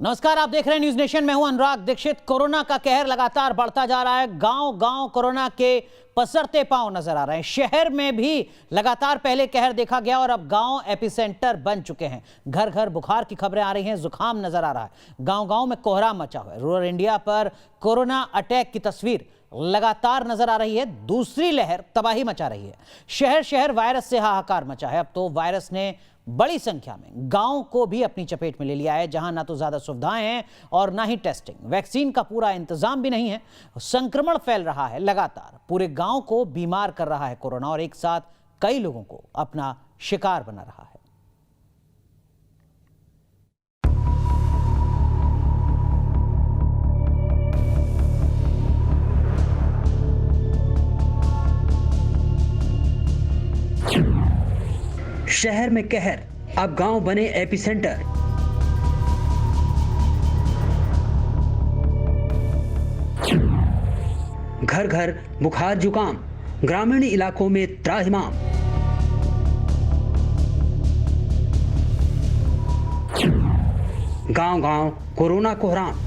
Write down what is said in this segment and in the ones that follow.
नमस्कार, आप देख रहे हैं न्यूज नेशन। मैं हूं अनुराग दीक्षित। कोरोना का कहर लगातार बढ़ता जा रहा है। गांव-गांव कोरोना के पसरते पांव नजर आ रहे हैं। शहर में भी लगातार पहले कहर देखा गया और अब गांव एपिसेंटर बन चुके हैं। घर घर बुखार की खबरें आ रही हैं, जुकाम नजर आ रहा है। गांव-गांव में कोहराम मचा हुआ है। रूरल इंडिया पर कोरोना अटैक की तस्वीर लगातार नजर आ रही है। दूसरी लहर तबाही मचा रही है। शहर शहर वायरस से हाहाकार मचा है। अब तो वायरस ने बड़ी संख्या में गांव को भी अपनी चपेट में ले लिया है, जहां ना तो ज्यादा सुविधाएं हैं और ना ही टेस्टिंग, वैक्सीन का पूरा इंतजाम भी नहीं है। संक्रमण फैल रहा है लगातार, पूरे गांव को बीमार कर रहा है कोरोना और एक साथ कई लोगों को अपना शिकार बना रहा है। शहर में कहर, अब गांव बने एपिसेंटर। घर घर बुखार जुकाम, ग्रामीण इलाकों में त्राहिमाम। गांव-गांव कोरोना कोहराम।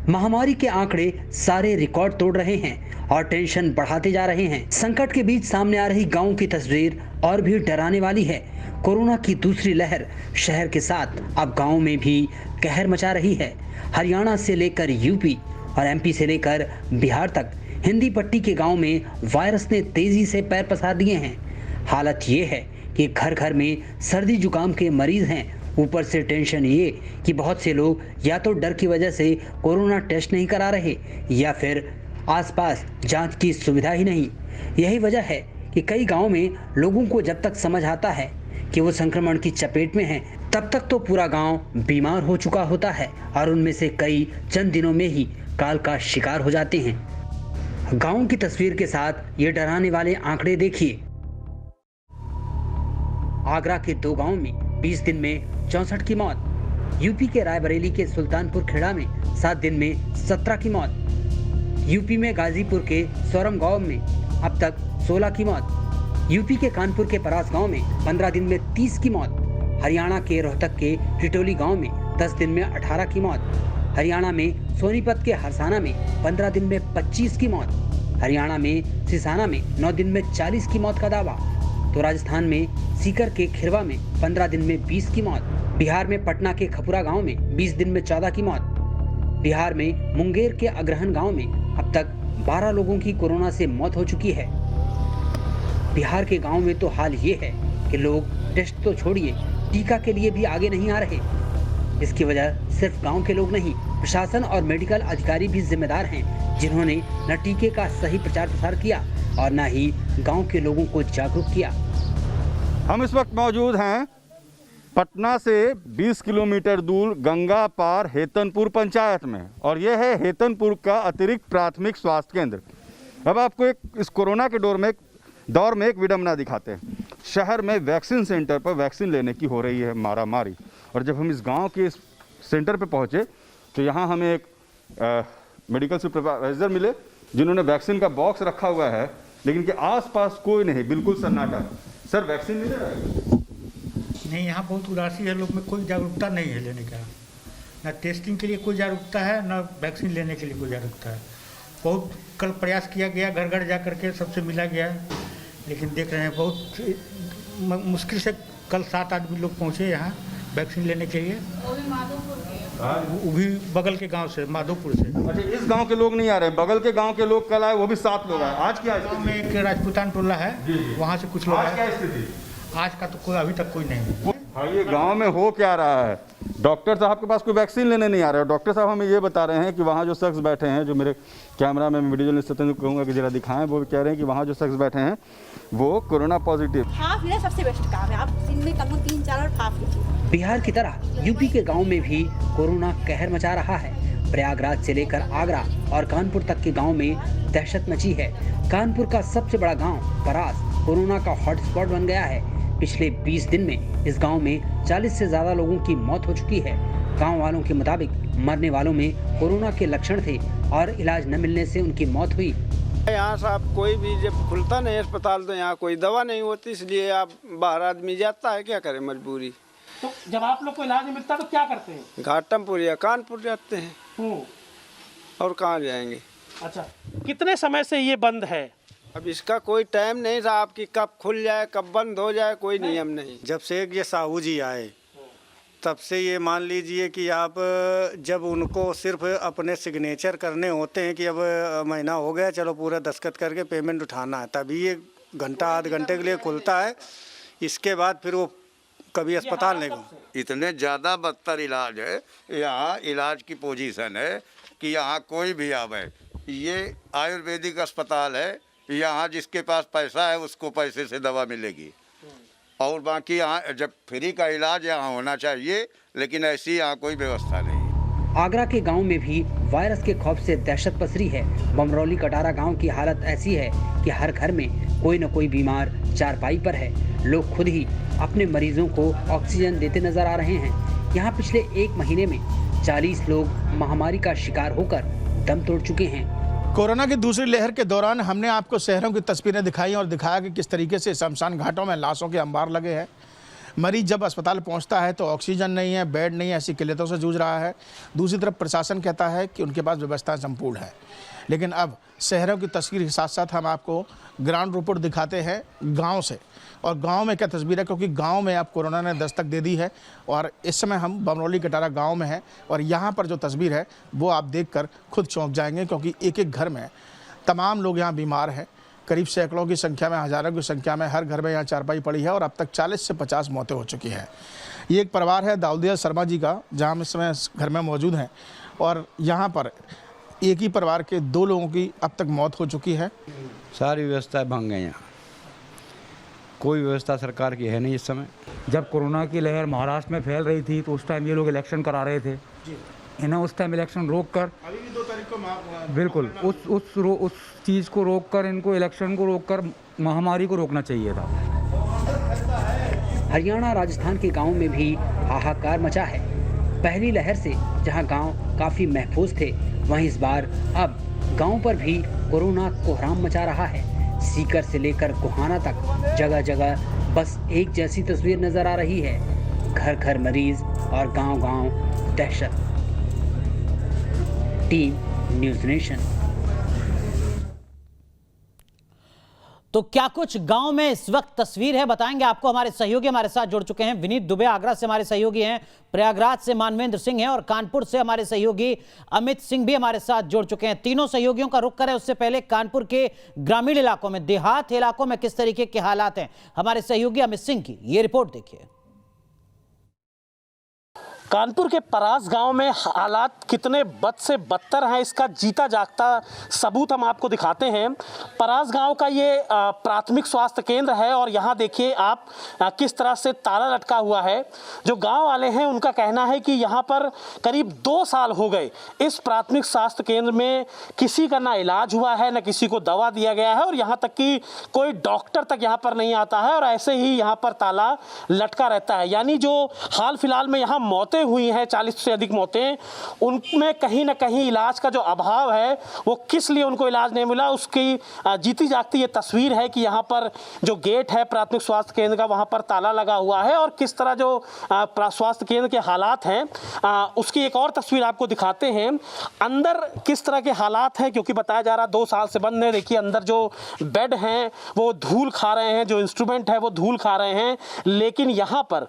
महामारी के आंकड़े सारे रिकॉर्ड तोड़ रहे हैं और टेंशन बढ़ाते जा रहे हैं। संकट के बीच सामने आ रही गांव की तस्वीर और भी डराने वाली है। कोरोना की दूसरी लहर शहर के साथ अब गांव में भी कहर मचा रही है। हरियाणा से लेकर यूपी और एमपी से लेकर बिहार तक हिंदी पट्टी के गांव में वायरस ने तेजी से पैर पसार दिए हैं। हालत ये है कि घर घर में सर्दी जुकाम के मरीज हैं। ऊपर से टेंशन ये कि बहुत से लोग या तो डर की वजह से कोरोना टेस्ट नहीं करा रहे या फिर आसपास जांच की सुविधा ही नहीं। यही वजह है कि कई गांव में लोगों को जब तक समझ आता है कि वो संक्रमण की चपेट में हैं, तब तक तो पूरा गांव बीमार हो चुका होता है और उनमें से कई चंद दिनों में ही काल का शिकार हो जाते हैं। गांव की तस्वीर के साथ ये डराने वाले आंकड़े देखिए। आगरा के 2 गांव में 20 दिन में 64 की मौत। यूपी के रायबरेली के सुल्तानपुर खेड़ा में 7 दिन में 17 की मौत। यूपी में गाजीपुर के सोरम गांव में अब तक 16 की मौत। यूपी के कानपुर के परास गांव में 15 दिन में 30 की मौत। हरियाणा के रोहतक के टिटोली गांव में 10 दिन में 18 की मौत। हरियाणा में सोनीपत के हरसाना में 15 दिन में 25 की मौत। हरियाणा में सिसाना में 9 दिन में 40 की मौत का दावा। तो राजस्थान में सीकर के खिरवा में 15 दिन में 20 की मौत। बिहार में पटना के खपुरा गांव में 20 दिन में 14 की मौत। बिहार में मुंगेर के अग्रहण गांव में अब तक 12 लोगों की कोरोना से मौत हो चुकी है। बिहार के गांव में तो हाल ये है कि लोग टेस्ट तो छोड़िए, टीका के लिए भी आगे नहीं आ रहे। इसकी वजह सिर्फ गांव के लोग नहीं, प्रशासन और मेडिकल अधिकारी भी जिम्मेदार हैं, जिन्होंने न टीके का सही प्रचार प्रसार किया और न ही गांव के लोगों को जागरूक किया। हम इस वक्त मौजूद हैं पटना से 20 किलोमीटर दूर गंगा पार हेतनपुर पंचायत में और यह है हेतनपुर का अतिरिक्त प्राथमिक स्वास्थ्य केंद्र। अब आपको इस कोरोना के दौर में एक विडंबना दिखाते हैं। शहर में वैक्सीन सेंटर पर वैक्सीन लेने की हो रही है मारामारी और जब हम इस गांव के इस सेंटर पर पहुंचे तो यहाँ हमें एक मेडिकल सुपरवाइजर मिले, जिन्होंने वैक्सीन का बॉक्स रखा हुआ है लेकिन के आसपास कोई नहीं, बिल्कुल सन्नाटा। सर, वैक्सीन मिल रहा है? नहीं, यहाँ बहुत उदासी है, लोग में कोई जागरूकता नहीं है लेने का। ना टेस्टिंग के लिए कोई जागरूकता है, ना वैक्सीन लेने के लिए कोई जागरूकता है। बहुत कल प्रयास किया गया, घर घर जा करके सबसे मिला गया, लेकिन देख रहे हैं बहुत मुश्किल से कल 7 आदमी लोग पहुँचे यहाँ वैक्सीन लेने के लिए। वो भी बगल के गांव से, माधोपुर से। अच्छा, इस गांव के लोग नहीं आ रहे, बगल के गांव के लोग कल आए, वो भी 7 लोग आए। आज क्या गाँव में एक राजपूतान टोला है, वहाँ से कुछ लोग आज क्या स्थिति? आज का तो कोई अभी तक कोई नहीं है। हाँ, ये गांव में हो क्या रहा है? डॉक्टर साहब के पास कोई वैक्सीन लेने नहीं आ रहे हैं। डॉक्टर साहब हमें ये बता रहे हैं कि वहाँ जो शख्स बैठे हैं, जो मेरे कैमरा में वीडियो जर्नलिस्ट सत्येंद्र को कहूँगा कि जरा दिखाएं, वो कह रहे हैं कि वहाँ जो शख्स बैठे हैं वो कोरोना पॉजिटिव। हाफ लेना सबसे बेस्ट काम है। आप दिन में कम 3-4 और हाफ लीजिए। बिहार की तरह यूपी के गांव में भी कोरोना कहर मचा रहा है। प्रयागराज से लेकर आगरा और कानपुर तक के गांव में दहशत मची है। कानपुर का सबसे बड़ा गांव परास कोरोना का हॉटस्पॉट बन गया है। पिछले 20 दिन में इस गांव में 40 से ज्यादा लोगों की मौत हो चुकी है। गांव वालों के मुताबिक मरने वालों में कोरोना के लक्षण थे और इलाज न मिलने से उनकी मौत हुई। यहाँ साहब कोई भी जब खुलता नहीं अस्पताल तो यहाँ कोई दवा नहीं होती, इसलिए आप बाहर आदमी जाता है, क्या करे मजबूरी। तो जब आप लोग को इलाज नहीं मिलता तो क्या करते हैं? घाटमपुर या कानपुर जाते हैं और कहाँ जाएंगे। अच्छा, कितने समय से ये बंद है? अब इसका कोई टाइम नहीं था, आपकी कब खुल जाए कब बंद हो जाए कोई नियम नहीं। जब से ये साहू जी आए तब से ये मान लीजिए कि आप जब उनको सिर्फ अपने सिग्नेचर करने होते हैं कि अब महीना हो गया चलो पूरा दस्तखत करके पेमेंट उठाना है, तभी ये घंटा आध घंटे के लिए खुलता है। इसके बाद फिर वो कभी अस्पताल नहीं घूम। इतने ज़्यादा बदतर इलाज है यहाँ। इलाज की पोजीशन है कि यहाँ कोई भी आवे। ये आयुर्वेदिक अस्पताल है, यहाँ जिसके पास पैसा है उसको पैसे से दवा मिलेगी और बाकी यहाँ जब फ्री का इलाज यहाँ होना चाहिए, लेकिन ऐसी यहाँ कोई व्यवस्था नहीं। आगरा के गांव में भी वायरस के खौफ से दहशत पसरी है। बमरौली कटारा गांव की हालत ऐसी है कि हर घर में कोई न कोई बीमार चारपाई पर है। लोग खुद ही अपने मरीजों को ऑक्सीजन देते नजर आ रहे हैं। यहाँ पिछले 1 महीने में 40 लोग महामारी का शिकार होकर दम तोड़ चुके हैं। कोरोना की दूसरी लहर के दौरान हमने आपको शहरों की तस्वीरें दिखाई और दिखाया कि किस तरीके से शमशान घाटों में लाशों के अंबार लगे हैं। मरीज जब अस्पताल पहुंचता है तो ऑक्सीजन नहीं है, बेड नहीं है, ऐसी किल्लतों से जूझ रहा है। दूसरी तरफ प्रशासन कहता है कि उनके पास व्यवस्था संपूर्ण है। लेकिन अब शहरों की तस्वीर के साथ साथ हम आपको ग्राउंड रिपोर्ट दिखाते हैं गांव से। और गांव में क्या तस्वीर है, क्योंकि गांव में अब कोरोना ने दस्तक दे दी है और इस समय हम बमरौली कटारा गांव में हैं और यहाँ पर जो तस्वीर है वो आप देखकर खुद चौंक जाएंगे, क्योंकि एक एक घर में तमाम लोग यहाँ बीमार हैं। करीब सैकड़ों की संख्या में, हज़ारों की संख्या में हर घर में यहाँ चारपाई पड़ी है और अब तक 40 से 50 मौतें हो चुकी हैं। ये एक परिवार है दाऊदिया शर्मा जी का, जहाँ हम इस समय घर में मौजूद हैं और यहाँ पर एक ही परिवार के 2 लोगों की अब तक मौत हो चुकी है। सारी व्यवस्था भंग गई, यहाँ कोई व्यवस्था सरकार की है नहीं इस समय। जब कोरोना की लहर महाराष्ट्र में फैल रही थी तो उस टाइम ये लोग इलेक्शन करा रहे थे। इन्हें उस टाइम इलेक्शन रोक कर, अभी भी 2 तारीख को बिल्कुल उस चीज़ को रोक कर, इनको इलेक्शन को रोक कर महामारी को रोकना चाहिए था। हरियाणा राजस्थान के गांव में भी हाहाकार मचा है। पहली लहर से जहां गांव काफी महफूज थे, वहीं इस बार अब गांव पर भी कोरोना कोहराम मचा रहा है। सीकर से लेकर गोहाना तक जगह जगह बस एक जैसी तस्वीर नजर आ रही है। घर घर मरीज और गांव गांव दहशत। Team news nation. तो क्या कुछ गांव में इस वक्त तस्वीर है, बताएंगे आपको। हमारे सहयोगी हमारे साथ जुड़ चुके हैं। विनीत दुबे आगरा से हमारे सहयोगी हैं, प्रयागराज से मानवेंद्र सिंह हैं और कानपुर से हमारे सहयोगी अमित सिंह भी हमारे साथ जुड़ चुके हैं। तीनों सहयोगियों का रुख करें उससे पहले कानपुर के ग्रामीण इलाकों में, देहात इलाकों में किस तरीके के हालात हैं, हमारे सहयोगी अमित सिंह की ये रिपोर्ट देखिए। कानपुर के परास गांव में हालात कितने बद से बदतर हैं, इसका जीता जागता सबूत हम आपको दिखाते हैं। परास गांव का ये प्राथमिक स्वास्थ्य केंद्र है और यहाँ देखिए आप किस तरह से ताला लटका हुआ है। जो गांव वाले हैं उनका कहना है कि यहाँ पर करीब 2 साल हो गए इस प्राथमिक स्वास्थ्य केंद्र में किसी का ना इलाज हुआ है, ना किसी को दवा दिया गया है और यहाँ तक कि कोई डॉक्टर तक यहाँ पर नहीं आता है और ऐसे ही यहाँ पर ताला लटका रहता है। यानी जो हाल फिलहाल में यहाँ मौतें हुई हैं, 40 से अधिक मौतें, उनमें कहीं ना कहीं इलाज का जो अभाव है, वो किस लिए उनको इलाज नहीं मिला, उसकी जीती जागती ये तस्वीर है कि यहाँ पर जो गेट है प्राथमिक स्वास्थ्य केंद्र का, वहाँ पर ताला लगा हुआ है और किस तरह जो स्वास्थ्य केंद्र के हालात हैं उसकी एक और तस्वीर आपको दिखाते हैं। अंदर किस तरह के हालात हैं, क्योंकि बताया जा रहा 2 साल से बंद है। देखिए अंदर जो बेड हैं वो धूल खा रहे हैं, जो इंस्ट्रूमेंट है वो धूल खा रहे हैं, लेकिन यहाँ पर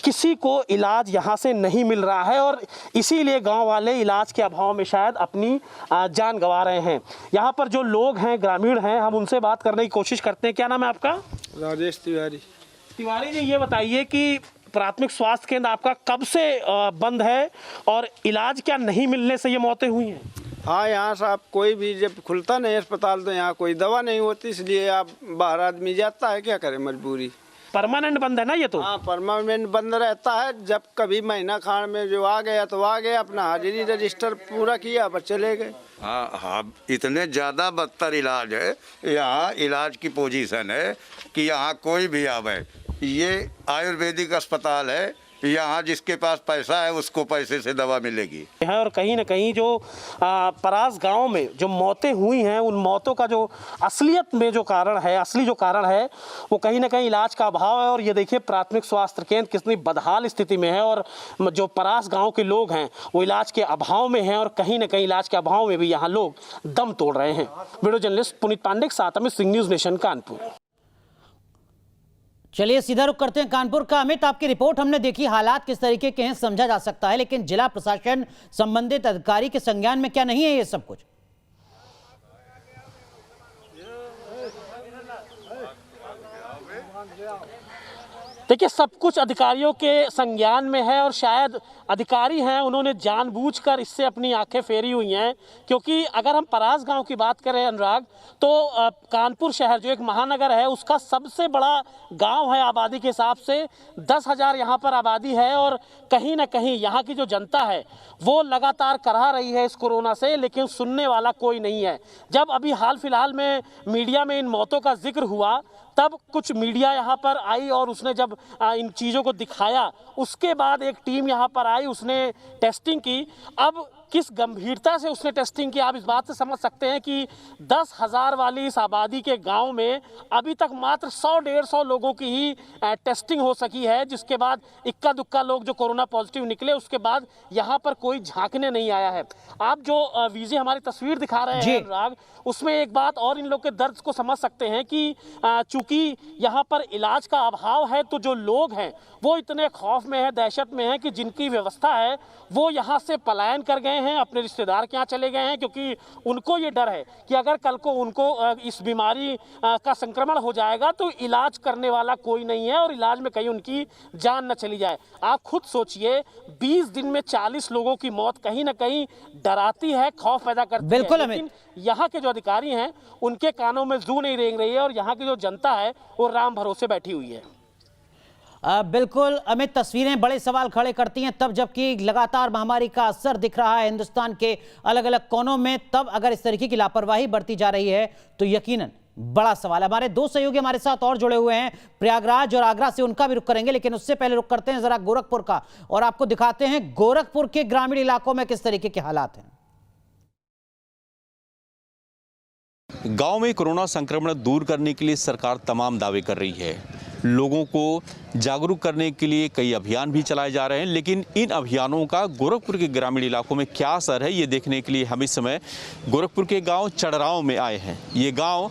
किसी को इलाज यहाँ से नहीं मिल रहा है और इसीलिए गांव वाले इलाज के अभाव में शायद अपनी जान गंवा रहे हैं। यहाँ पर जो लोग हैं, ग्रामीण हैं, हम उनसे बात करने की कोशिश करते हैं। क्या नाम है आपका? राजेश तिवारी। तिवारी जी, ये बताइए कि प्राथमिक स्वास्थ्य केंद्र आपका कब से बंद है और इलाज क्या नहीं मिलने से ये मौतें हुई हैं? हाँ, यहाँ साहब कोई भी जब खुलता नहीं अस्पताल तो यहाँ कोई दवा नहीं होती, इसलिए आप बाहर आदमी जाता है, क्या करे, मजबूरी। परमानेंट बंद है ना ये तो? हाँ, परमानेंट बंद रहता है। जब कभी महीना खान में जो आ गया तो आ गया, अपना हाजिरी रजिस्टर पूरा किया पर चले गए। हाँ, इतने ज़्यादा बदतर इलाज है यहाँ। इलाज की पोजीशन है कि यहाँ कोई भी आवे। ये आयुर्वेदिक अस्पताल है, यहाँ जिसके पास पैसा है उसको पैसे से दवा मिलेगी है। और कहीं ना कहीं जो परास गांव में जो मौतें हुई हैं, उन मौतों का जो असलियत में जो कारण है, असली जो कारण है वो कहीं ना कहीं इलाज का अभाव है। और ये देखिए प्राथमिक स्वास्थ्य केंद्र कितनी बदहाल स्थिति में है और जो परास गांव के लोग हैं वो इलाज के अभाव में हैं और कहीं ना कहीं इलाज के अभाव में भी यहाँ लोग दम तोड़ रहे हैं। वीडियो जर्नलिस्ट पुनीत पांडे के साथ अमित सिंह, न्यूज़ नेशन, कानपुर। चलिए सीधा रुख करते हैं कानपुर का। अमित, आपकी रिपोर्ट हमने देखी, हालात किस तरीके के हैं समझा जा सकता है, लेकिन जिला प्रशासन संबंधित अधिकारी के संज्ञान में क्या नहीं है ये सब कुछ? देखिए, सब कुछ अधिकारियों के संज्ञान में है और शायद अधिकारी हैं उन्होंने जानबूझकर इससे अपनी आंखें फेरी हुई हैं। क्योंकि अगर हम परास गांव की बात करें अनुराग, तो कानपुर शहर जो एक महानगर है उसका सबसे बड़ा गांव है आबादी के हिसाब से। 10,000 यहाँ पर आबादी है और कहीं ना कहीं यहाँ की जो जनता है वो लगातार करहा रही है इस कोरोना से, लेकिन सुनने वाला कोई नहीं है। जब अभी हाल फिलहाल में मीडिया में इन मौतों का जिक्र हुआ तब कुछ मीडिया यहाँ पर आई और उसने जब इन चीज़ों को दिखाया, उसके बाद एक टीम यहाँ पर आई, उसने टेस्टिंग की। अब किस गंभीरता से उसने टेस्टिंग की आप इस बात से समझ सकते हैं कि 10,000 वाली इस आबादी के गांव में अभी तक मात्र 100-150 लोगों की ही टेस्टिंग हो सकी है, जिसके बाद इक्का दुक्का लोग जो कोरोना पॉजिटिव निकले, उसके बाद यहाँ पर कोई झांकने नहीं आया है। आप जो वीजे हमारी तस्वीर दिखा रहे हैं अनुराग, उसमें एक बात और इन लोग के दर्द को समझ सकते हैं कि चूंकि यहाँ पर इलाज का अभाव है तो जो लोग हैं वो इतने खौफ में है, दहशत में है कि जिनकी व्यवस्था है वो यहाँ से पलायन कर गए हैं, अपने रिश्तेदार के यहाँ चले गए हैं, क्योंकि उनको ये डर है कि अगर कल को उनको इस बीमारी का संक्रमण हो जाएगा तो इलाज करने वाला कोई नहीं है और इलाज में कहीं उनकी जान न चली जाए। आप खुद सोचिए, 20 दिन में 40 लोगों की मौत कहीं ना कहीं डराती है, खौफ पैदा करती है। बिल्कुल, लेकिन यहाँ के जो अधिकारी हैं उनके कानों में जू नहीं रेंग रही है और यहाँ की जो जनता है वो राम भरोसे बैठी हुई है। बिल्कुल अमित, तस्वीरें बड़े सवाल खड़े करती हैं तब जबकि लगातार महामारी का असर दिख रहा है हिंदुस्तान के अलग अलग कोनों में, तब अगर इस तरीके की लापरवाही बरती जा रही है तो यकीनन बड़ा सवाल है। हमारे दो सहयोगी हमारे साथ और जुड़े हुए हैं प्रयागराज और आगरा से, उनका भी रुख करेंगे, लेकिन उससे पहले रुख करते हैं जरा गोरखपुर का और आपको दिखाते हैं गोरखपुर के ग्रामीण इलाकों में किस तरीके के हालात हैं। गांव में कोरोना संक्रमण दूर करने के लिए सरकार तमाम दावे कर रही है। लोगों को जागरूक करने के लिए कई अभियान भी चलाए जा रहे हैं, लेकिन इन अभियानों का गोरखपुर के ग्रामीण इलाकों में क्या असर है ये देखने के लिए हम इस समय गोरखपुर के गांव चढ़राव में आए हैं। ये गांव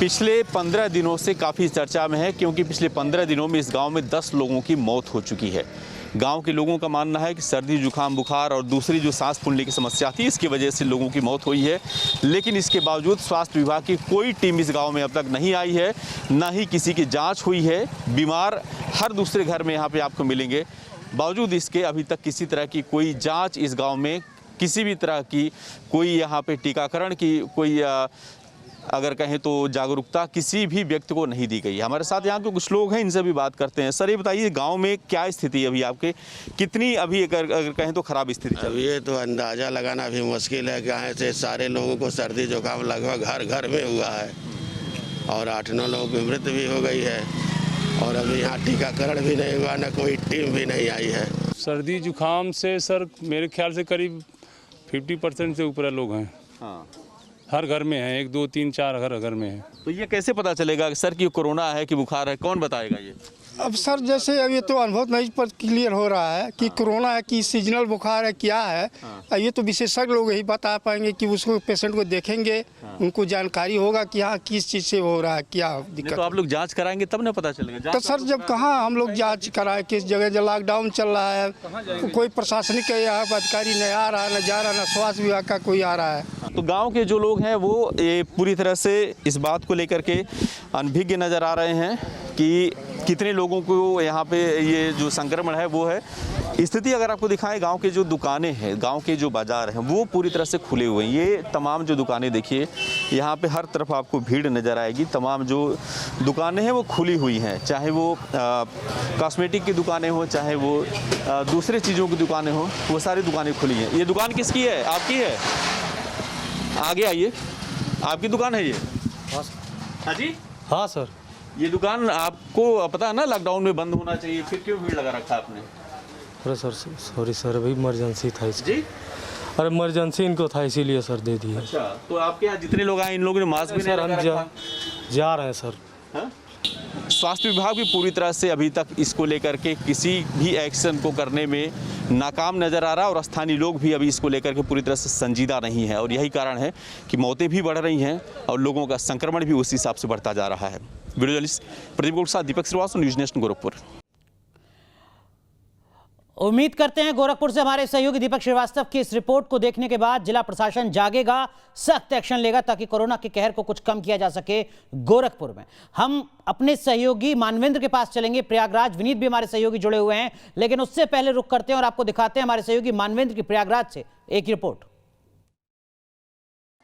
पिछले 15 दिनों से काफ़ी चर्चा में है, क्योंकि पिछले 15 दिनों में इस गांव में 10 लोगों की मौत हो चुकी है। गांव के लोगों का मानना है कि सर्दी, जुकाम, बुखार और दूसरी जो सांस फूलने की समस्या थी इसकी वजह से लोगों की मौत हुई है। लेकिन इसके बावजूद स्वास्थ्य विभाग की कोई टीम इस गांव में अब तक नहीं आई है, ना ही किसी की जांच हुई है। बीमार हर दूसरे घर में यहाँ पे आपको मिलेंगे। बावजूद इसके अभी तक किसी तरह की कोई जांच इस गांव में, किसी भी तरह की कोई यहाँ पे टीकाकरण की कोई अगर कहें तो जागरूकता किसी भी व्यक्ति को नहीं दी गई। हमारे साथ यहाँ के कुछ लोग हैं, इनसे भी बात करते हैं। सर ये बताइए, गांव में क्या स्थिति है अभी आपके, कितनी अभी अगर कहें तो खराब स्थिति चल रही है? ये तो अंदाज़ा लगाना भी मुश्किल है। गाँव से सारे लोगों को सर्दी जुकाम लगभग घर घर में हुआ है और 8-9 लोगों की मृत्यु भी हो गई है और अभी यहाँ टीकाकरण भी नहीं हुआ, न कोई टीम भी नहीं आई है। सर्दी जुकाम से सर मेरे ख्याल से करीब 50% से ऊपर लोग हैं। हाँ, हर घर में है, 1, 2, 3, 4 घर में है। तो ये कैसे पता चलेगा सर कि कोरोना है कि बुखार है, कौन बताएगा ये? अब सर जैसे अब ये तो अनुभव नहीं पर क्लियर हो रहा है कि कोरोना है कि सीजनल बुखार है क्या है। ये तो विशेषज्ञ लोग ही बता पाएंगे कि उसको पेशेंट को देखेंगे, उनको जानकारी होगा कि हाँ किस चीज़ से हो रहा है, क्या दिक्कत। तो आप लोग जांच कराएंगे तब ना पता चलेगा। तो सर जब कहाँ हम लोग जांच कराए, किस जगह जो लॉकडाउन चल रहा है, कोई प्रशासनिक यहाँ अधिकारी नहीं आ रहा है, न जा रहा, न स्वास्थ्य विभाग का कोई आ रहा है। तो गांव के जो लोग हैं वो ये पूरी तरह से इस बात को लेकर के अनभिज्ञ नज़र आ रहे हैं कि कितने लोगों को यहाँ पे ये जो संक्रमण है वो है। स्थिति अगर आपको दिखाएं, गांव के जो दुकानें हैं, गांव के जो बाज़ार हैं वो पूरी तरह से खुले हुए हैं। ये तमाम जो दुकानें देखिए, यहाँ पे हर तरफ आपको भीड़ नज़र आएगी। तमाम जो दुकानें हैं वो खुली हुई हैं, चाहे वो कॉस्मेटिक की दुकानें हो, चाहे वो दूसरे चीज़ों की दुकानें हो, वो सारी दुकानें खुली हैं। ये दुकान किसकी है? आपकी है? आगे आइए, आपकी दुकान है ये? हाँ जी, हाँ सर। ये दुकान आपको पता है ना लॉकडाउन में बंद होना चाहिए, फिर क्यों भीड़ लगा रखा आपने? अरे सर सॉरी सर, अभी इमरजेंसी था इसका। जी? अरे इमरजेंसी इनको था इसीलिए सर दे दिए। अच्छा, तो आपके यहाँ जितने लोग आए इन लोगों ने मास्क भी नहीं सर हम जा रहे हैं सर। स्वास्थ्य विभाग भी पूरी तरह से अभी तक इसको लेकर के किसी भी एक्शन को करने में नाकाम नज़र आ रहा है और स्थानीय लोग भी अभी इसको लेकर के पूरी तरह से संजीदा नहीं है और यही कारण है कि मौतें भी बढ़ रही हैं और लोगों का संक्रमण भी उसी हिसाब से बढ़ता जा रहा है। वीडियो जर्नलिस्ट प्रदीप के साथ दीपक श्रीवास्तव, न्यूज़ नेशन गोरखपुर। उम्मीद करते हैं गोरखपुर से हमारे सहयोगी दीपक श्रीवास्तव की इस रिपोर्ट को देखने के बाद जिला प्रशासन जागेगा, सख्त एक्शन लेगा ताकि कोरोना के कहर को कुछ कम किया जा सके गोरखपुर में। हम अपने सहयोगी मानवेंद्र के पास चलेंगे, प्रयागराज विनीत भी हमारे सहयोगी जुड़े हुए हैं, लेकिन उससे पहले रुक करते हैं और आपको दिखाते हैं हमारे सहयोगी मानवेंद्र की प्रयागराज से एक रिपोर्ट।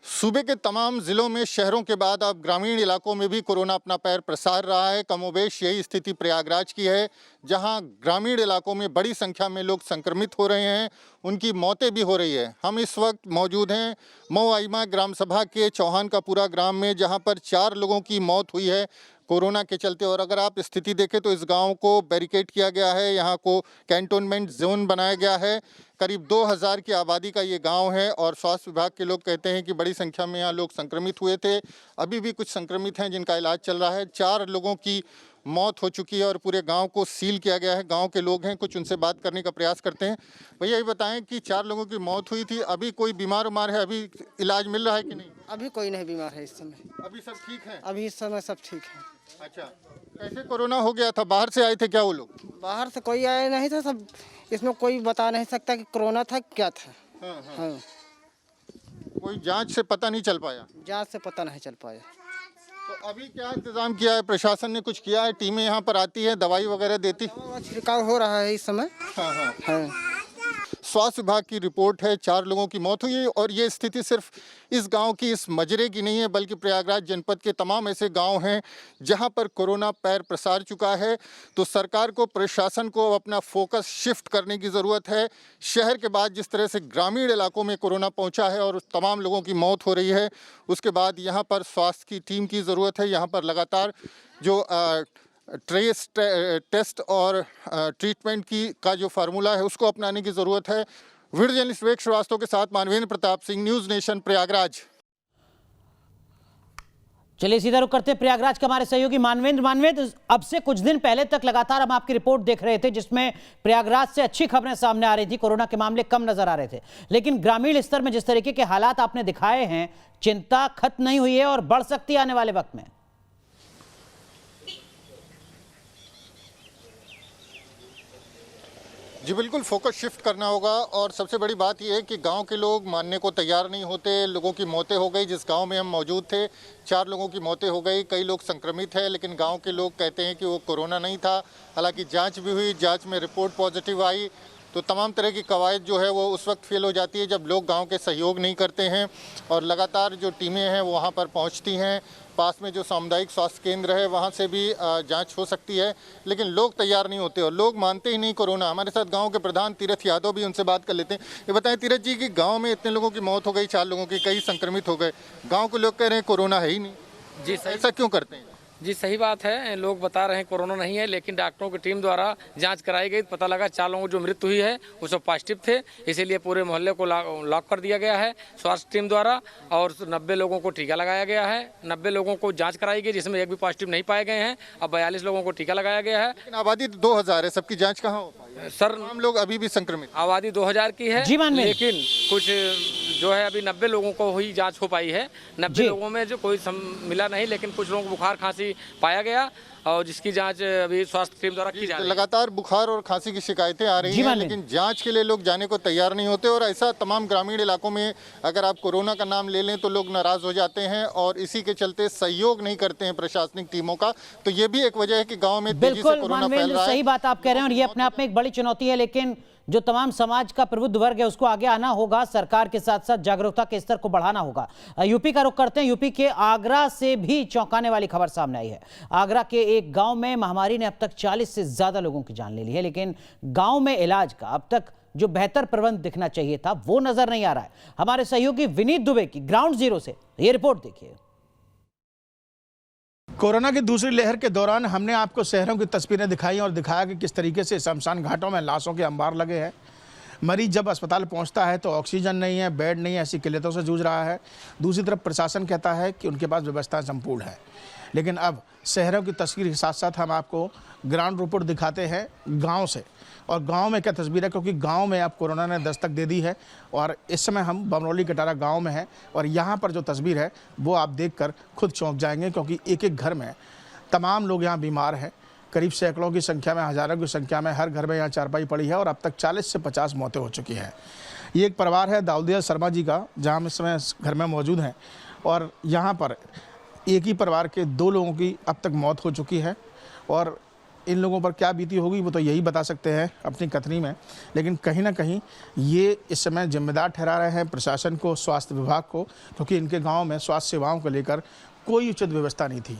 सूबे के तमाम जिलों में शहरों के बाद अब ग्रामीण इलाकों में भी कोरोना अपना पैर पसार रहा है। कमोबेश यही स्थिति प्रयागराज की है, जहां ग्रामीण इलाकों में बड़ी संख्या में लोग संक्रमित हो रहे हैं, उनकी मौतें भी हो रही है। हम इस वक्त मौजूद हैं मऊआइमा ग्राम सभा के चौहान का पूरा ग्राम में, जहां पर 4 लोगों की मौत हुई है कोरोना के चलते। और अगर आप स्थिति देखें तो इस गांव को बैरिकेड किया गया है, यहाँ को कैंटोनमेंट जोन बनाया गया है। करीब 2000 की आबादी का ये गांव है और स्वास्थ्य विभाग के लोग कहते हैं कि बड़ी संख्या में यहाँ लोग संक्रमित हुए थे। अभी भी कुछ संक्रमित हैं जिनका इलाज चल रहा है। 4 लोगों की मौत हो चुकी है और पूरे गांव को सील किया गया है। गांव के लोग हैं, कुछ उनसे बात करने का प्रयास करते हैं। भैया ये बताएं कि 4 लोगों की मौत हुई थी, अभी कोई बीमार है, अभी इलाज मिल रहा है कि नहीं? अभी कोई नहीं बीमार है इस समय। अभी सब ठीक है? अभी इस समय सब ठीक है। अच्छा, कैसे कोरोना हो गया था? बाहर से आए थे क्या वो लोग? बाहर से कोई आया नहीं था, सब इसमें कोई बता नहीं सकता कि कोरोना था क्या था। हाँ। कोई जांच से पता नहीं चल पाया? जांच से पता नहीं चल पाया। तो अभी क्या इंतजाम किया है प्रशासन ने? कुछ किया है? टीमें यहाँ पर आती है, दवाई वगैरह देती? छिड़काव हो रहा है इस समय। हाँ। स्वास्थ्य विभाग की रिपोर्ट है 4 लोगों की मौत हुई है और ये स्थिति सिर्फ इस गांव की, इस मजरे की नहीं है, बल्कि प्रयागराज जनपद के तमाम ऐसे गांव हैं जहां पर कोरोना पैर पसार चुका है। तो सरकार को, प्रशासन को अपना फोकस शिफ्ट करने की ज़रूरत है। शहर के बाद जिस तरह से ग्रामीण इलाकों में कोरोना पहुंचा है और तमाम लोगों की मौत हो रही है, उसके बाद यहाँ पर स्वास्थ्य की टीम की ज़रूरत है। यहाँ पर लगातार जो ट्रेस टेस्ट और ट्रीटमेंट का जो फार्मूला है उसको अपनाने की ज़रूरत है। वीडियो जर्नलिस्ट विवेक श्रीवास्तव के साथ मानवेंद्र प्रताप सिंह, न्यूज़ नेशन, प्रयागराज। चलिए सीधा रुक करते हैं प्रयागराज का हमारे सहयोगी मानवेंद्र। अब से कुछ दिन पहले तक लगातार हम आपकी रिपोर्ट देख रहे थे जिसमें प्रयागराज से अच्छी खबरें सामने आ रही थी, कोरोना के मामले कम नजर आ रहे थे, लेकिन ग्रामीण स्तर में जिस तरीके के हालात आपने दिखाए हैं, चिंता खत्म नहीं हुई है और बढ़ सकती है आने वाले वक्त में। जी बिल्कुल, फोकस शिफ्ट करना होगा और सबसे बड़ी बात यह है कि गांव के लोग मानने को तैयार नहीं होते। लोगों की मौतें हो गई। जिस गांव में हम मौजूद थे 4 लोगों की मौतें हो गई। कई लोग संक्रमित हैं, लेकिन गांव के लोग कहते हैं कि वो कोरोना नहीं था। हालांकि जांच भी हुई, जांच में रिपोर्ट पॉजिटिव आई। तो तमाम तरह की कवायद जो है वो उस वक्त फेल हो जाती है जब लोग गांव के सहयोग नहीं करते हैं और लगातार जो टीमें हैं वो वहाँ पर पहुँचती हैं। पास में जो सामुदायिक स्वास्थ्य केंद्र है वहाँ से भी जांच हो सकती है, लेकिन लोग तैयार नहीं होते और लोग मानते ही नहीं कोरोना। हमारे साथ गांव के प्रधान तीरथ यादव भी, उनसे बात कर लेते हैं। ये बताएं तीरथ जी कि गांव में इतने लोगों की मौत हो गई, 4 लोगों की, कई संक्रमित हो गए, गांव के लोग कह रहे हैं कोरोना है ही नहीं। जी सही, ऐसा क्यों करते हैं? जी सही बात है, लोग बता रहे हैं कोरोना नहीं है, लेकिन डॉक्टरों की टीम द्वारा जांच कराई गई, पता लगा 4 लोगों को जो मृत्यु हुई है वो सब पॉजिटिव थे। इसीलिए पूरे मोहल्ले को लॉक कर दिया गया है स्वास्थ्य टीम द्वारा और 90 लोगों को टीका लगाया गया है। 90 लोगों को जांच कराई गई जिसमें एक भी पॉजिटिव नहीं पाए गए हैं। अब 42 लोगों को टीका लगाया गया है। लेकिन आबादी 2000 है, सबकी जाँच कहाँ हो पाई? सर हम लोग अभी भी संक्रमित, आबादी 2000 की है, लेकिन कुछ जो है अभी 90 लोगों को ही जांच हो पाई है। 90 लोगों में जो कोई मिला नहीं, लेकिन कुछ लोगों को बुखार खांसी पाया गया और जिसकी जांच अभी स्वास्थ्य टीम द्वारा की जा रही है। लगातार बुखार और खांसी की शिकायतें आ रही हैं, लेकिन जांच के लिए लोग जाने को तैयार नहीं होते और ऐसा तमाम ग्रामीण इलाकों में अगर आप कोरोना का नाम ले लें तो लोग नाराज हो जाते हैं और इसी के चलते सहयोग नहीं करते हैं प्रशासनिक टीमों का। तो ये भी एक वजह है कि गाँव में तेजी से कोरोना फैल रहा है। सही बात आप कह रहे हैं और ये अपने आप में एक बड़ी चुनौती है, लेकिन जो तमाम समाज का प्रबुद्ध वर्ग है उसको आगे आना होगा। सरकार के साथ साथ जागरूकता के स्तर को बढ़ाना होगा। यूपी का रुख करते हैं। यूपी के आगरा से भी चौंकाने वाली खबर सामने आई है। आगरा के एक गांव में महामारी ने अब तक 40 से ज्यादा लोगों की जान ले ली है, लेकिन गांव में इलाज का अब तक जो बेहतर प्रबंध दिखना चाहिए था वो नजर नहीं आ रहा है। हमारे सहयोगी विनीत दुबे की ग्राउंड जीरो से ये रिपोर्ट देखिए। कोरोना की दूसरी लहर के दौरान हमने आपको शहरों की तस्वीरें दिखाई और दिखाया कि किस तरीके से शमशान घाटों में लाशों के अंबार लगे हैं। मरीज जब अस्पताल पहुंचता है तो ऑक्सीजन नहीं है, बेड नहीं है, ऐसी किल्लतों से जूझ रहा है। दूसरी तरफ प्रशासन कहता है कि उनके पास व्यवस्था संपूर्ण है। लेकिन अब शहरों की तस्वीर के साथ साथ हम आपको ग्राउंड रिपोर्ट दिखाते हैं गाँव से। और गांव में क्या तस्वीर है, क्योंकि गांव में अब कोरोना ने दस्तक दे दी है और इस समय हम बमरौली कटारा गांव में हैं और यहाँ पर जो तस्वीर है वो आप देखकर खुद चौंक जाएंगे, क्योंकि एक एक घर में तमाम लोग यहाँ बीमार हैं। करीब सैकड़ों की संख्या में, हज़ारों की संख्या में हर घर में यहाँ चारपाई पड़ी है और अब तक 40 से 50 मौतें हो चुकी हैं। ये एक परिवार है दाऊदिया शर्मा जी का, जहाँ हम इस समय घर में मौजूद हैं और यहाँ पर एक ही परिवार के 2 लोगों की अब तक मौत हो चुकी है और इन लोगों पर क्या बीती होगी वो तो यही बता सकते हैं अपनी कथनी में। लेकिन कहीं ना कहीं ये इस समय जिम्मेदार ठहरा रहे हैं प्रशासन को, स्वास्थ्य विभाग को, क्योंकि इनके गांव में स्वास्थ्य सेवाओं को लेकर कोई उचित व्यवस्था नहीं थी।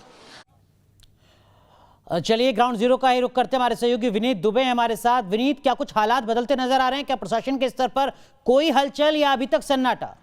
चलिए ग्राउंड जीरो का ही रुख करते हैं। हमारे सहयोगी विनीत दुबे हैं हमारे साथ। विनीत, क्या कुछ हालात बदलते नजर आ रहे हैं? क्या प्रशासन के स्तर पर कोई हलचल या अभी तक सन्नाटा?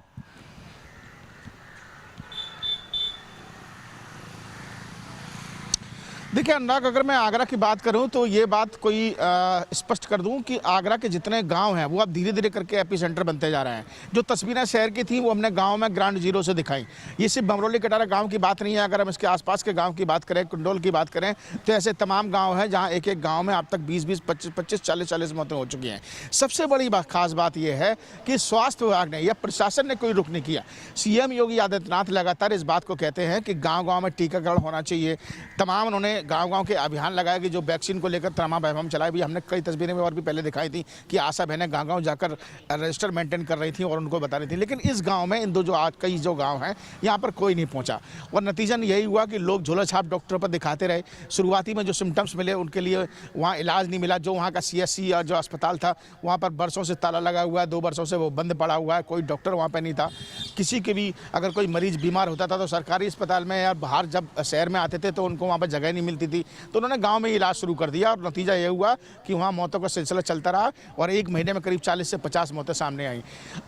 देखिए अनुराग, अगर मैं आगरा की बात करूं तो ये बात कोई स्पष्ट कर दूं कि आगरा के जितने गांव हैं वो अब धीरे धीरे करके एपी सेंटर बनते जा रहे हैं। जो तस्वीरें शहर की थी वो हमने गांव में ग्राउंड जीरो से दिखाई। ये सिर्फ बमरौली कटारा गांव की बात नहीं है, अगर हम इसके आसपास के गांव की बात करें, कुंडोल की बात करें, तो ऐसे तमाम गाँव हैं जहाँ एक एक गाँव में अब तक 20-20, 25-25, 40-40 मौतें हो चुकी हैं। सबसे बड़ी खास बात यह है कि स्वास्थ्य विभाग ने या प्रशासन ने कोई रुख नहीं किया। CM योगी आदित्यनाथ लगातार इस बात को कहते हैं कि गाँव-गाँव में टीकाकरण होना चाहिए। तमाम उन्होंने गांव-गांव के अभियान लगाया कि जो वैक्सीन को लेकर तमाम अभियान चलाए भी। हमने कई तस्वीरें में और भी पहले दिखाई थी कि आशा बहनें गांव-गांव जाकर रजिस्टर मेंटेन कर रही थी और उनको बता रही थी। लेकिन इस गांव में इन कई जो गांव हैं यहाँ पर कोई नहीं पहुँचा और नतीजा यही हुआ कि लोग झोला छाप डॉक्टरों पर दिखाते रहे। शुरुआती में जो सिम्टम्स मिले उनके लिए वहाँ इलाज नहीं मिला। जो वहाँ का CSC और जो अस्पताल था वहाँ पर बरसों से ताला लगा हुआ है, 2 बरसों से वो बंद पड़ा हुआ है। कोई डॉक्टर वहाँ पर नहीं था। किसी के भी अगर कोई मरीज बीमार होता था तो सरकारी अस्पताल में या बाहर जब शहर में आते थे तो उनको वहाँ पर जगह नहीं मिलती थी, तो उन्होंने गांव में इलाज शुरू कर दिया और नतीजा ये हुआ कि वहाँ मौतों का सिलसिला चलता रहा और 1 महीने में करीब 40 से 50 मौतें सामने आई।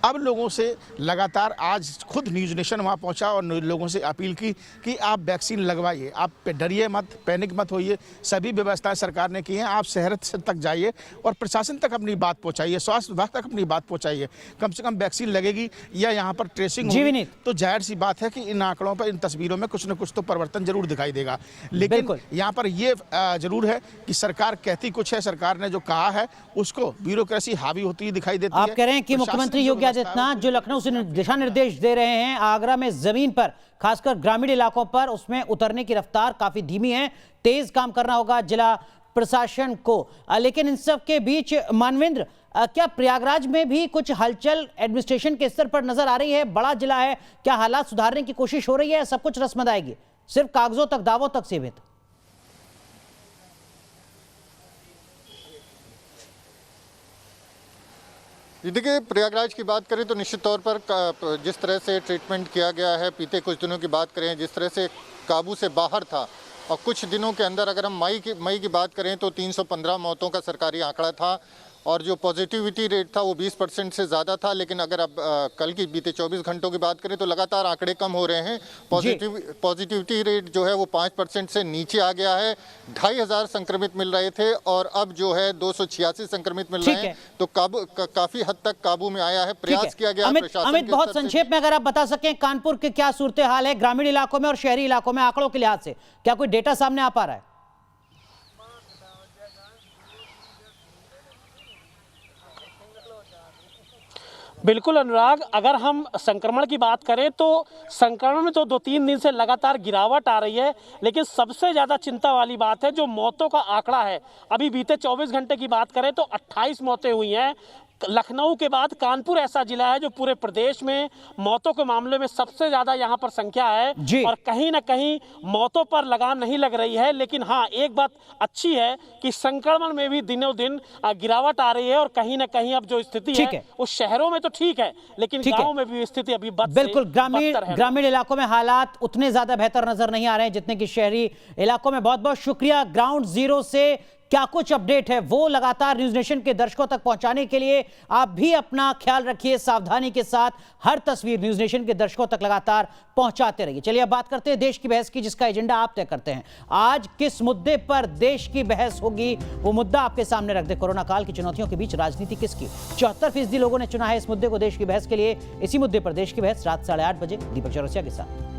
अब लोगों से लगातार आज खुद न्यूज़ नेशन वहाँ पहुँचा और लोगों से अपील की कि आप वैक्सीन लगवाइए, आप डरिए मत, पैनिक मत होइए। सभी व्यवस्थाएं सरकार ने की हैं। आप शहर तक जाइए और प्रशासन तक अपनी बात पहुँचाइए, स्वास्थ्य विभाग तक अपनी बात पहुँचाइए। कम से कम वैक्सीन लगेगी या यहाँ पर ट्रेसिंग होगी तो जाहिर सी बात है कि इन आंकड़ों पर, इन तस्वीरों में कुछ न कुछ तो परिवर्तन जरूर दिखाई देगा। लेकिन यहाँ पर ये जरूर है कि सरकार कहती कुछ है, सरकार ने जो कहा है उसको ब्यूरोक्रेसी हावी होती हुई दिखाई देती है। आप कह रहे हैं कि मुख्यमंत्री योगी आदित्यनाथ जो लखनऊ से दिशा निर्देश दे रहे हैं आगरा में जमीन पर, खासकर ग्रामीण इलाकों पर, उसमें उतरने की रफ्तार काफी धीमी है। तेज काम करना होगा जिला प्रशासन को। लेकिन इन सब के बीच मानवेंद्र, क्या प्रयागराज में भी कुछ हलचल एडमिनिस्ट्रेशन के स्तर पर नजर आ रही है? बड़ा जिला है, क्या हालात सुधारने की कोशिश हो रही है? सब कुछ रस्म अदायगी सिर्फ कागजों तक, दावों तक सीमित? देखिए, प्रयागराज की बात करें तो निश्चित तौर पर जिस तरह से ट्रीटमेंट किया गया है, बीते कुछ दिनों की बात करें, जिस तरह से काबू से बाहर था और कुछ दिनों के अंदर अगर हम मई की बात करें तो 315 मौतों का सरकारी आंकड़ा था और जो पॉजिटिविटी रेट था वो 20% से ज़्यादा था। लेकिन अगर अब कल की बीते 24 घंटों की बात करें तो लगातार आंकड़े कम हो रहे हैं। पॉजिटिविटी रेट जो है वो 5% से नीचे आ गया है। 2500 संक्रमित मिल रहे थे और अब जो है 286 संक्रमित मिल रहे हैं, तो काफ़ी हद तक काबू में आया है। प्रयास किया गया अमित, बहुत संक्षेप में अगर आप बता सकें कानपुर के क्या सूरत हाल है ग्रामीण इलाकों में और शहरी इलाकों में आंकड़ों के लिहाज से? क्या कोई डेटा सामने आ पा रहा है? बिल्कुल अनुराग, अगर हम संक्रमण की बात करें तो संक्रमण में तो 2-3 दिन से लगातार गिरावट आ रही है। लेकिन सबसे ज़्यादा चिंता वाली बात है जो मौतों का आंकड़ा है। अभी बीते 24 घंटे की बात करें तो 28 मौतें हुई हैं। लखनऊ के बाद कानपुर ऐसा जिला है जो पूरे प्रदेश में मौतों के मामले में सबसे ज्यादा यहाँ पर संख्या है और कहीं ना कहीं मौतों पर लगाम नहीं लग रही है। लेकिन हाँ, एक बात अच्छी है कि संक्रमण में भी दिनों दिन गिरावट आ रही है और कहीं ना कहीं अब जो स्थिति है उस शहरों में तो ठीक है लेकिन गाँव में भी स्थिति अभी बिल्कुल ग्रामीण इलाकों में हालात उतने ज्यादा बेहतर नजर नहीं आ रहे हैं जितने कि शहरी इलाकों में। बहुत बहुत शुक्रिया ग्राउंड जीरो से क्या कुछ अपडेट है वो लगातार न्यूज नेशन के दर्शकों तक पहुंचाने के लिए आप भी अपना ख्याल रखिए, सावधानी के साथ हर तस्वीर न्यूज नेशन के दर्शकों तक लगातार पहुंचाते रहिए। चलिए अब बात करते हैं देश की बहस की, जिसका एजेंडा आप तय करते हैं। आज किस मुद्दे पर देश की बहस होगी, वो मुद्दा आपके सामने रख दे। कोरोना काल की चुनौतियों के बीच राजनीति किसकी? 74% लोगों ने चुना है इस मुद्दे को देश की बहस के लिए। इसी मुद्दे पर देश की बहस रात 8:30 बजे दीपक चौरसिया के साथ।